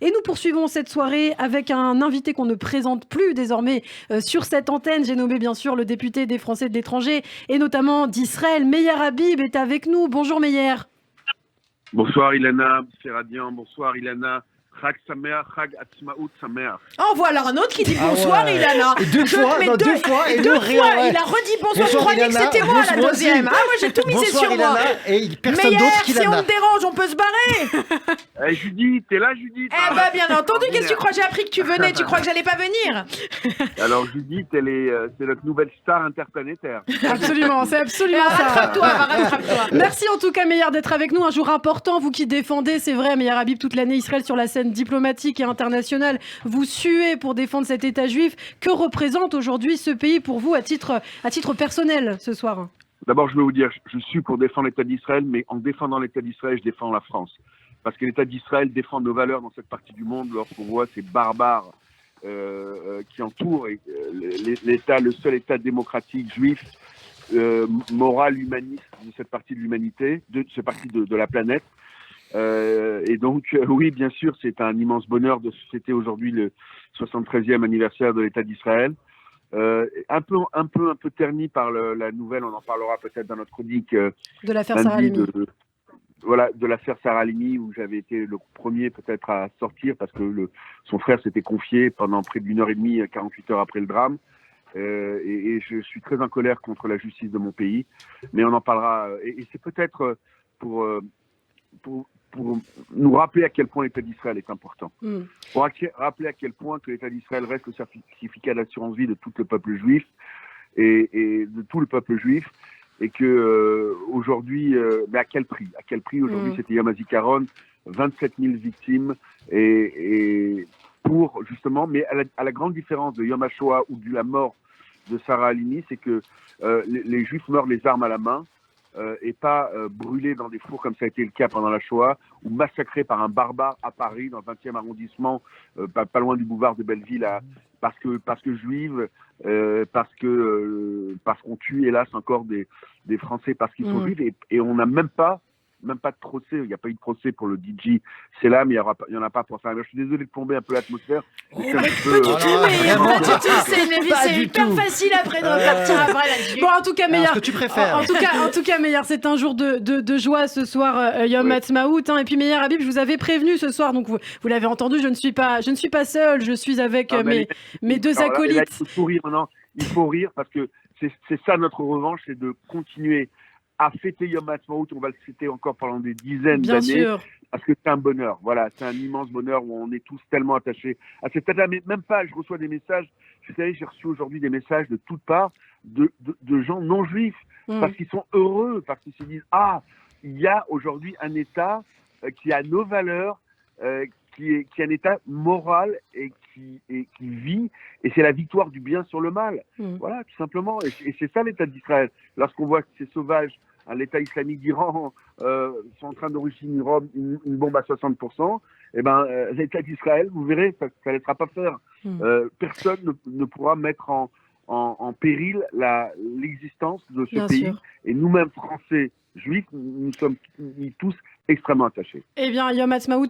Et nous poursuivons cette soirée avec un invité qu'on ne présente plus désormais sur cette antenne. J'ai nommé bien sûr le député des Français de l'étranger et notamment d'Israël. Meyer Habib est avec nous. Bonjour Meyer. Bonsoir Ilana, c'est Radiant. Bonsoir Ilana. Chag Sameach, Chag Atzmaout Sameach. Oh, voilà un autre qui dit bonsoir, Ilana. Et deux fois, il a redit bonsoir. Je croyais que c'était moi la deuxième. Ah, moi j'ai tout misé sur Ilana, moi. Et personne Meyer, d'autre si on te dérange, on peut se barrer. Judith, t'es là Judith? Eh ben bien entendu, qu'est-ce que tu crois? J'ai appris que tu venais, tu crois que j'allais pas venir? Alors Judith, c'est notre nouvelle star interplanétaire. Absolument, c'est absolument ça. Rattrape-toi. Merci en tout cas Meyer d'être avec nous. Un jour important, vous qui défendez, c'est vrai, Meyer Habib, toute l'année Israël sur la scène diplomatique et internationale. Vous suez pour défendre cet État juif. Que représente aujourd'hui ce pays pour vous à titre personnel ce soir? D'abord, je veux vous dire, je suis pour défendre l'État d'Israël, mais en défendant l'État d'Israël, je défends la France. Parce que l'État d'Israël défend nos valeurs dans cette partie du monde lorsqu'on voit ces barbares qui entourent l'État, le seul État démocratique juif, moral, humaniste de cette partie de l'humanité, de cette partie de la planète. Et donc, oui, bien sûr, c'est un immense bonheur de fêter aujourd'hui le 73e anniversaire de l'État d'Israël. Un peu terni par la nouvelle, on en parlera peut-être dans notre chronique. De l'affaire Sarah Halimi. De l'affaire Sarah Halimi, où j'avais été le premier peut-être à sortir parce que son frère s'était confié pendant près d'une heure et demie, 48 heures après le drame. Et je suis très en colère contre la justice de mon pays. Mais on en parlera. Et c'est peut-être pour nous rappeler à quel point l'État d'Israël est important. Pour rappeler à quel point que l'État d'Israël reste le certificat d'assurance vie de tout le peuple juif et de tout le peuple juif. Et que aujourd'hui, mais à quel prix aujourd'hui? C'était Yom HaZikaron, 27 000 victimes et pour justement, mais à la grande différence de Yom HaShoah ou de la mort de Sarah Halimi, c'est que les Juifs meurent les armes à la main et pas brûlés dans des fours comme ça a été le cas pendant la Shoah ou massacrés par un barbare à Paris dans le 20e arrondissement, pas loin du boulevard de Belleville, parce que juive, parce qu'on tue hélas encore des Français parce qu'ils sont juifs et on n'a même pas de procès, il n'y a pas eu de procès pour le DJ Selam, il n'y en a pas pour ça. Alors, je suis désolé de plomber un peu l'atmosphère. Pas du tout, c'est hyper facile après de repartir après là-dessus. Bon, en tout cas, Meyer, ce que tu préfères. En tout cas, Meyer, c'est un jour de joie ce soir, Yom Ha'atzmaut. Et puis, Meyer Habib, je vous avais prévenu ce soir, donc vous l'avez entendu, je ne suis pas seule, je suis avec mes deux acolytes. Là, il faut rire parce que c'est ça notre revanche, c'est de continuer à fêter Yom Ha'atzmaut. On va le fêter encore pendant des dizaines d'années. Sûr. Parce que c'est un bonheur. Voilà, c'est un immense bonheur où on est tous tellement attachés à cette date-là. Mais même pas, je reçois des messages. J'ai reçu aujourd'hui des messages de toutes parts de gens non juifs parce qu'ils sont heureux, parce qu'ils se disent il y a aujourd'hui un État qui a nos valeurs, qui est un État moral et qui vit, et c'est la victoire du bien sur le mal. Voilà, tout simplement. Et c'est ça l'État d'Israël. Lorsqu'on voit que ces sauvages, l'État islamique d'Iran, sont en train d'originer une bombe à 60%, l'État d'Israël, vous verrez, ça ne laissera pas faire. Personne ne pourra mettre en péril l'existence de ce pays. Sûr. Et nous-mêmes, Français, Juifs, nous sommes tous extrêmement attachés. Eh bien, Yom Ha'atzmaut,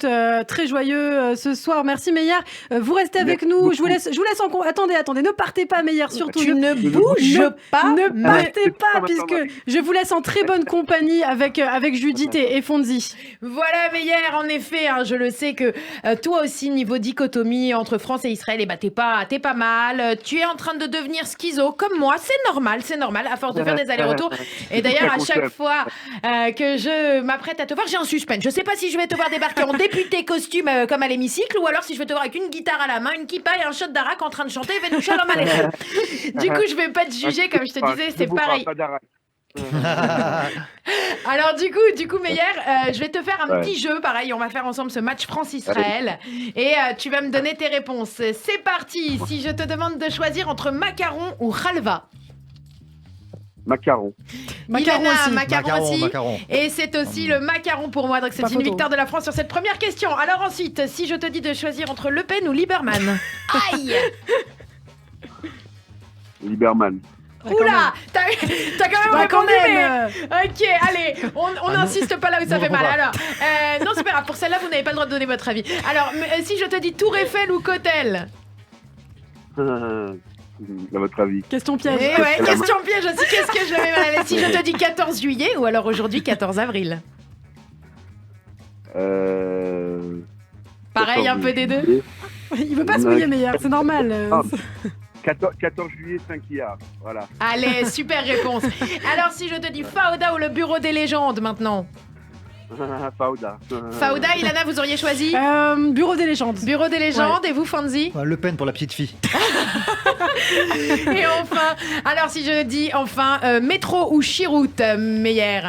très joyeux ce soir. Merci Meyer. Vous restez avec nous. Je vous laisse en attendez, ne partez pas Meyer, surtout. Tu ne bouges pas. Ne partez pas, puisque je vous laisse en très bonne compagnie avec Judith et Fonzi. Voilà Meyer, en effet, je le sais que toi aussi, niveau dichotomie entre France et Israël, t'es pas mal. Tu es en train de devenir schizo, comme moi. C'est normal, à force de faire des allers-retours. Et d'ailleurs, à chaque fois que je m'apprête à te voir, j'ai un suspense. Je sais pas si je vais te voir débarquer en député costume comme à l'hémicycle ou alors si je vais te voir avec une guitare à la main, une kippa et un shot d'arak en train de chanter Venu Shalom Aleichem. Du coup, je vais pas te juger, comme je te disais, c'est pareil. Alors du coup Meyer, je vais te faire un petit jeu, pareil, on va faire ensemble ce match France-Israël et tu vas me donner tes réponses. C'est parti. Si je te demande de choisir entre macaron ou halva. Macaron. Macaron aussi. Et c'est aussi le macaron pour moi. Donc c'est une victoire de la France sur cette première question. Alors ensuite, si je te dis de choisir entre Le Pen ou Lieberman. Aïe. Lieberman. Oula, t'as quand même répondu, mais... Ok, allez, on n'insiste pas là où ça fait mal. Alors, non, c'est pas grave, pour celle-là, vous n'avez pas le droit de donner votre avis. Alors, si je te dis Tour Eiffel ou Cotel? À votre avis. Question piège. Ouais, question piège aussi, qu'est-ce que je vais mal aller? Si je te dis 14 juillet ou alors aujourd'hui 14 avril? Pareil, un peu des deux. Il veut pas se mouiller, Meyer, c'est normal. 14 juillet, 5 IA, voilà. Allez, super réponse. Alors si je te dis Fauda ou le Bureau des légendes maintenant? Fauda. Fauda, Ilana, vous auriez choisi? Bureau des légendes. Bureau des légendes, et vous, Fonzi? Le Pen pour la petite fille. Et enfin, alors si je dis enfin métro ou Chiroute, Meyer?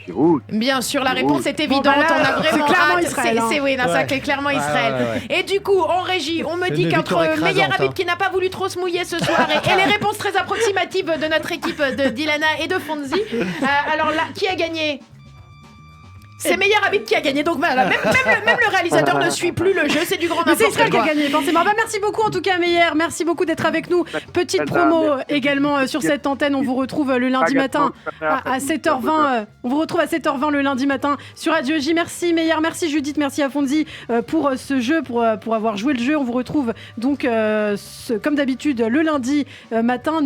Chiroute. Bien sûr, la réponse est évidente. Bon, bah là, on a vraiment c'est clairement hâte. Israël, hein. Oui, non, ça c'est clairement Israël. Ouais. Et du coup, en régie, on me C'est dit une qu'entre victoire Meyer écrasante, Habib hein. qui n'a pas voulu trop se mouiller ce soir et les réponses très approximatives de notre équipe de d'Ilana et de Fonzi, alors là, qui a gagné? C'est Meyer Habib qui a gagné, donc voilà, même le réalisateur ne suit plus le jeu, c'est du grand Mais c'est n'importe Israël qui a quoi. gagné, forcément. Merci beaucoup en tout cas, Meyer. Merci beaucoup d'être avec nous. Petite promo également sur cette antenne. On vous retrouve le lundi matin à 7h20. On vous retrouve à 7h20 le lundi matin sur Radio J. Merci Meyer, merci Judith, merci à Fonzi pour ce jeu, pour avoir joué le jeu. On vous retrouve donc comme d'habitude le lundi matin.